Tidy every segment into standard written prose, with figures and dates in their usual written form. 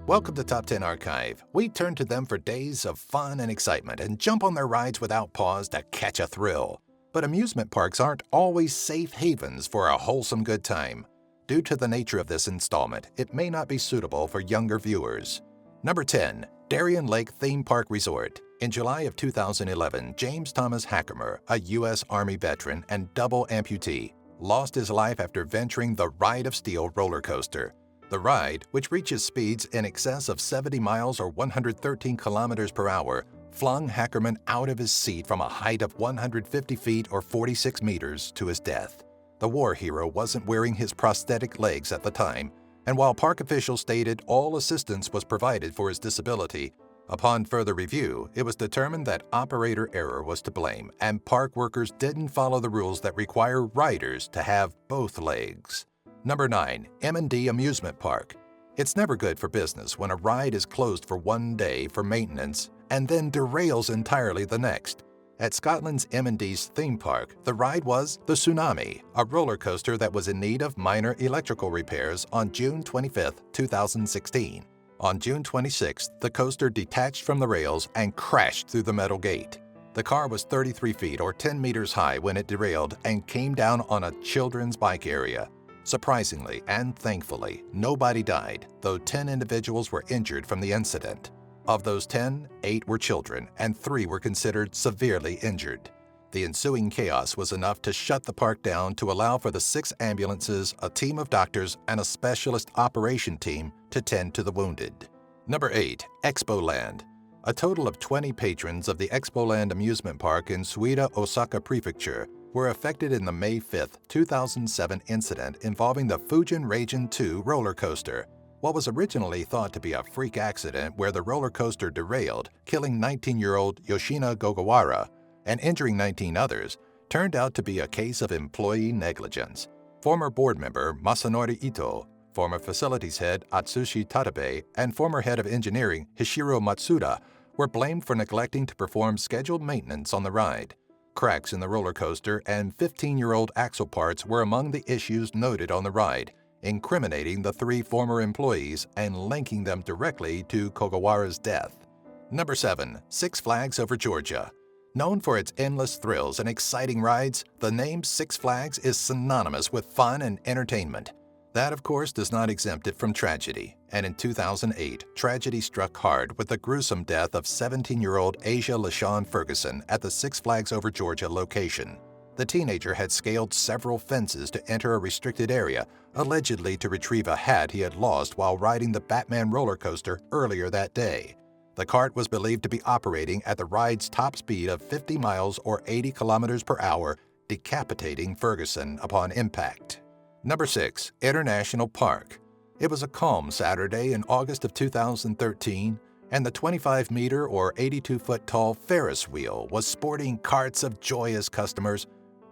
Welcome to Top 10 Archive. We turn to them for days of fun and excitement and jump on their rides without pause to catch a thrill. But amusement parks aren't always safe havens for a wholesome good time. Due to the nature of this installment, it may not be suitable for younger viewers. Number 10. Darien Lake Theme Park Resort. In July of 2011, James Thomas Hackemer, a U.S. Army veteran and double amputee, lost his life after venturing the Ride of Steel roller coaster. The ride, which reaches speeds in excess of 70 miles or 113 kilometers per hour, flung Hackerman out of his seat from a height of 150 feet or 46 meters to his death. The war hero wasn't wearing his prosthetic legs at the time, and while park officials stated all assistance was provided for his disability, upon further review, it was determined that operator error was to blame, and park workers didn't follow the rules that require riders to have both legs. Number 9. M&D Amusement Park. It's never good for business when a ride is closed for one day for maintenance and then derails entirely the next. At Scotland's M&D's theme park, the ride was the Tsunami, a roller coaster that was in need of minor electrical repairs on June 25, 2016. On June 26, the coaster detached from the rails and crashed through the metal gate. The car was 33 feet or 10 meters high when it derailed and came down on a children's bike area. Surprisingly and thankfully, nobody died, though 10 individuals were injured from the incident. Of those 10, 8 were children and 3 were considered severely injured. The ensuing chaos was enough to shut the park down to allow for the 6 ambulances, a team of doctors, and a specialist operation team to tend to the wounded. Number 8. Expoland. A total of 20 patrons of the Expoland amusement park in Suida, Osaka Prefecture were affected in the May 5, 2007 incident involving the Fujin Raijin 2 roller coaster. What was originally thought to be a freak accident where the roller coaster derailed, killing 19-year-old Yoshina Gogawara and injuring 19 others, turned out to be a case of employee negligence. Former board member Masanori Ito, former facilities head Atsushi Tadabe, and former head of engineering Hishiro Matsuda were blamed for neglecting to perform scheduled maintenance on the ride. Cracks in the roller coaster and 15-year-old axle parts were among the issues noted on the ride, incriminating the 3 former employees and linking them directly to Kogawara's death. Number 7. Six Flags Over Georgia. Known for its endless thrills and exciting rides, the name Six Flags is synonymous with fun and entertainment. That, of course, does not exempt it from tragedy, and in 2008, tragedy struck hard with the gruesome death of 17-year-old Asia LaShawn Ferguson at the Six Flags Over Georgia location. The teenager had scaled several fences to enter a restricted area, allegedly to retrieve a hat he had lost while riding the Batman roller coaster earlier that day. The cart was believed to be operating at the ride's top speed of 50 miles or 80 kilometers per hour, decapitating Ferguson upon impact. Number 6. International Park. It was a calm Saturday in August of 2013, and the 25-meter or 82-foot-tall Ferris wheel was sporting carts of joyous customers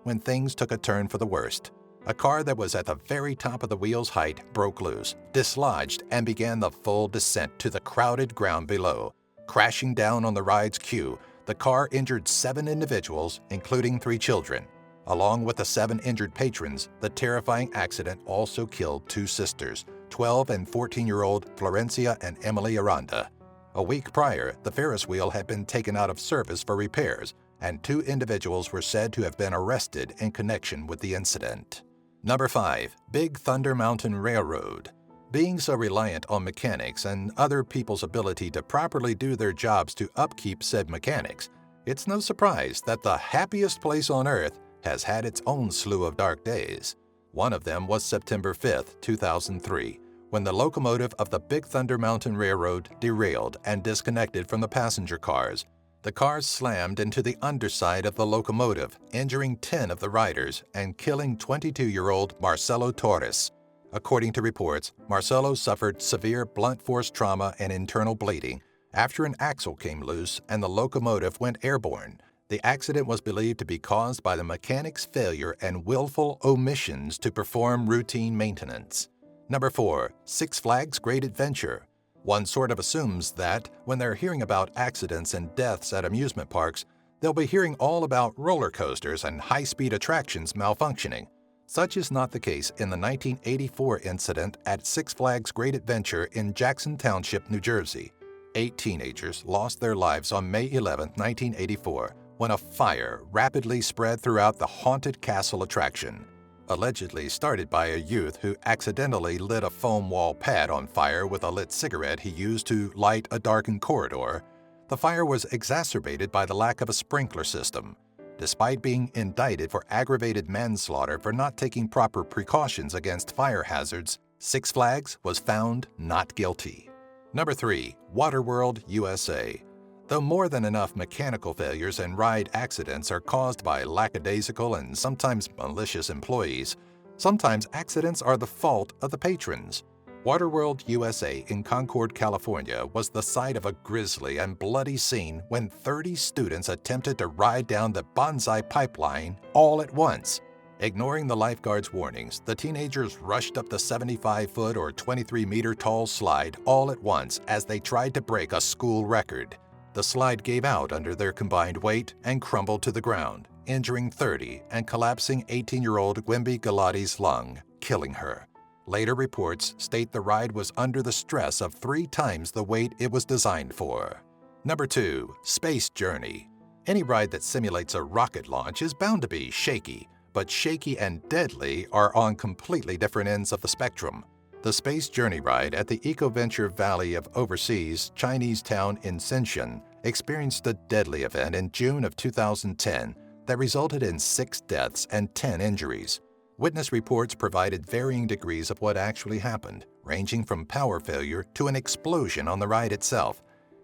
when things took a turn for the worst. A car that was at the very top of the wheel's height broke loose, dislodged, and began the full descent to the crowded ground below. Crashing down on the ride's queue, the car injured 7 individuals, including 3 children. Along with the 7 injured patrons, the terrifying accident also killed 2 sisters, 12 and 14-year-old Florencia and Emily Aranda. A week prior, the Ferris wheel had been taken out of service for repairs, and 2 individuals were said to have been arrested in connection with the incident. Number 5. Big Thunder Mountain Railroad. Being so reliant on mechanics and other people's ability to properly do their jobs to upkeep said mechanics, it's no surprise that the happiest place on earth has had its own slew of dark days. One of them was September 5, 2003, when the locomotive of the Big Thunder Mountain Railroad derailed and disconnected from the passenger cars. The cars slammed into the underside of the locomotive, injuring 10 of the riders and killing 22-year-old Marcelo Torres. According to reports, Marcelo suffered severe blunt force trauma and internal bleeding after an axle came loose and the locomotive went airborne. The accident was believed to be caused by the mechanic's failure and willful omissions to perform routine maintenance. Number 4. Six Flags Great Adventure. One sort of assumes that, when they're hearing about accidents and deaths at amusement parks, they'll be hearing all about roller coasters and high-speed attractions malfunctioning. Such is not the case in the 1984 incident at Six Flags Great Adventure in Jackson Township, New Jersey. 8 teenagers lost their lives on May 11, 1984, when a fire rapidly spread throughout the haunted castle attraction. Allegedly started by a youth who accidentally lit a foam wall pad on fire with a lit cigarette he used to light a darkened corridor, the fire was exacerbated by the lack of a sprinkler system. Despite being indicted for aggravated manslaughter for not taking proper precautions against fire hazards, Six Flags was found not guilty. Number 3. Waterworld USA. Though more than enough mechanical failures and ride accidents are caused by lackadaisical and sometimes malicious employees, sometimes accidents are the fault of the patrons. Waterworld USA in Concord, California was the site of a grisly and bloody scene when 30 students attempted to ride down the bonsai pipeline all at once. Ignoring the lifeguard's warnings, the teenagers rushed up the 75-foot or 23-meter tall slide all at once as they tried to break a school record. The slide gave out under their combined weight and crumbled to the ground, injuring 30 and collapsing 18-year-old Wimby Galati's lung, killing her. Later reports state the ride was under the stress of 3 times the weight it was designed for. Number 2. Space Journey. Any ride that simulates a rocket launch is bound to be shaky, but shaky and deadly are on completely different ends of the spectrum. The Space Journey ride at the Eco-Venture Valley of overseas Chinese town in Shenzhen experienced a deadly event in June of 2010 that resulted in 6 deaths and 10 injuries. Witness reports provided varying degrees of what actually happened, ranging from power failure to an explosion on the ride itself.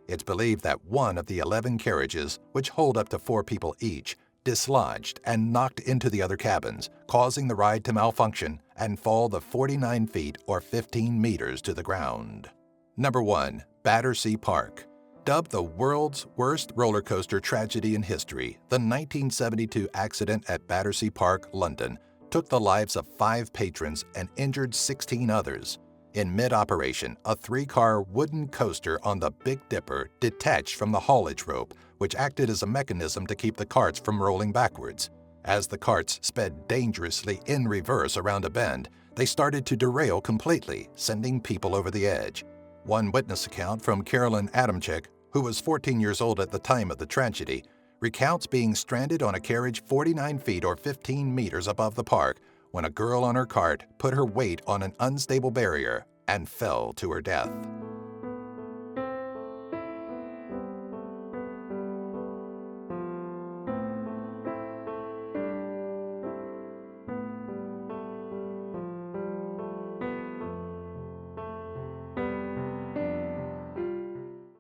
It's believed that one of the 11 carriages, which hold up to 4 people each, dislodged and knocked into the other cabins, causing the ride to malfunction and fall the 49 feet or 15 meters to the ground. Number 1. Battersea Park. Dubbed the world's worst roller coaster tragedy in history, the 1972 accident at Battersea Park, London, took the lives of 5 patrons and injured 16 others. In mid-operation, a 3-car wooden coaster on the Big Dipper detached from the haulage rope, which acted as a mechanism to keep the carts from rolling backwards. As the carts sped dangerously in reverse around a bend, they started to derail completely, sending people over the edge. One witness account from Carolyn Adamczyk, who was 14 years old at the time of the tragedy, recounts being stranded on a carriage 49 feet or 15 meters above the park when a girl on her cart put her weight on an unstable barrier and fell to her death.